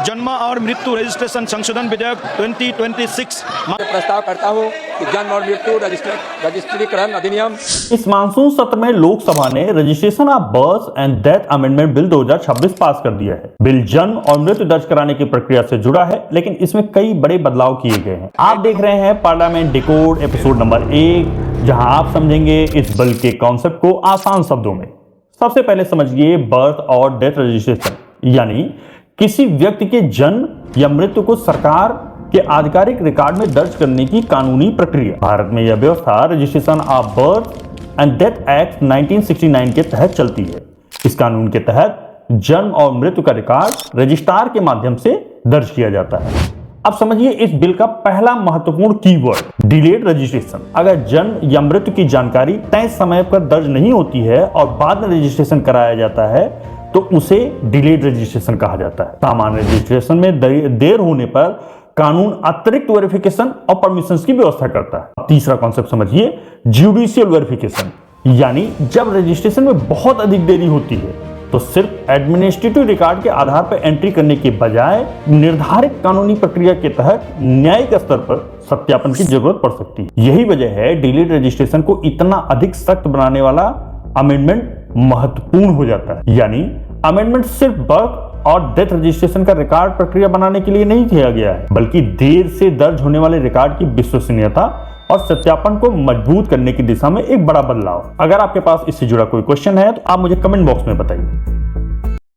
जन्म और मृत्यु रजिस्ट्रेशन संशोधन विधेयक 2026 प्रस्ताव करता हूं कि जन्म और मृत्यु रजिस्ट्रीकरण अधिनियम। इस मानसून सत्र में लोकसभा ने registration of birth and death amendment bill 2026 पास कर दिया है। बिल जन्म और मृत्यु दर्ज कराने की प्रक्रिया से जुड़ा है, लेकिन इसमें कई बड़े बदलाव किए गए हैं। आप देख रहे हैं पार्लियामेंट डिकोड एपिसोड नंबर 1, जहां आप समझेंगे इस बिल के कॉन्सेप्ट को आसान शब्दों में। सबसे पहले समझिए बर्थ और डेथ रजिस्ट्रेशन, यानी किसी व्यक्ति के जन्म या मृत्यु को सरकार के आधिकारिक रिकॉर्ड में दर्ज करने की कानूनी प्रक्रिया। भारत में यह व्यवस्था registration of birth and death act 1969 के तहत चलती है। इस कानून के तहत जन्म और मृत्यु का रिकॉर्ड रजिस्ट्रार के माध्यम से दर्ज किया जाता है। अब समझिए इस बिल का पहला महत्वपूर्ण कीवर्ड डिलेड रजिस्ट्रेशन। अगर जन्म या मृत्यु की जानकारी तय समय पर दर्ज नहीं होती है और बाद में रजिस्ट्रेशन कराया जाता है तो उसे डिलेड रजिस्ट्रेशन कहा जाता है। सामान्य रजिस्ट्रेशन में देर होने पर कानून अतिरिक्त वेरिफिकेशन और परमिशंस की व्यवस्था करता है। तीसरा कॉन्सेप्ट समझिए ज्युडिशियल वेरिफिकेशन, यानी जब रजिस्ट्रेशन में बहुत अधिक देरी होती है तो सिर्फ एडमिनिस्ट्रेटिव रिकॉर्ड के आधार पर एंट्री करने के बजाय निर्धारित कानूनी प्रक्रिया के तहत न्यायिक स्तर पर सत्यापन की जरूरत पड़ सकती है। यही वजह है डिलेड रजिस्ट्रेशन को इतना अधिक सख्त बनाने वाला अमेंडमेंट महत्वपूर्ण हो जाता है। यानी अमेंडमेंट सिर्फ बर्थ और डेथ रजिस्ट्रेशन का रिकॉर्ड प्रक्रिया बनाने के लिए नहीं किया गया है, बल्कि देर से दर्ज होने वाले रिकॉर्ड की विश्वसनीयता और सत्यापन को मजबूत करने की दिशा में एक बड़ा बदलाव। अगर आपके पास इससे जुड़ा कोई क्वेश्चन है तो आप मुझे कमेंट बॉक्स में बताइए।